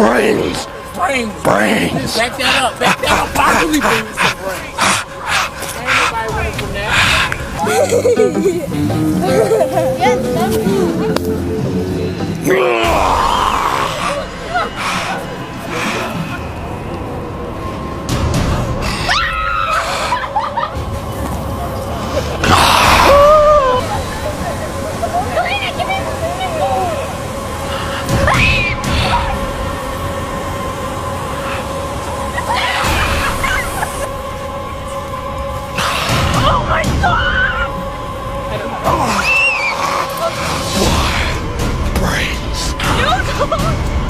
Brains. Brains. Brains. Back that up. Back that up. I really believe it's some brains. Ain't nobody running from that. Oh my god! Brains. You don't.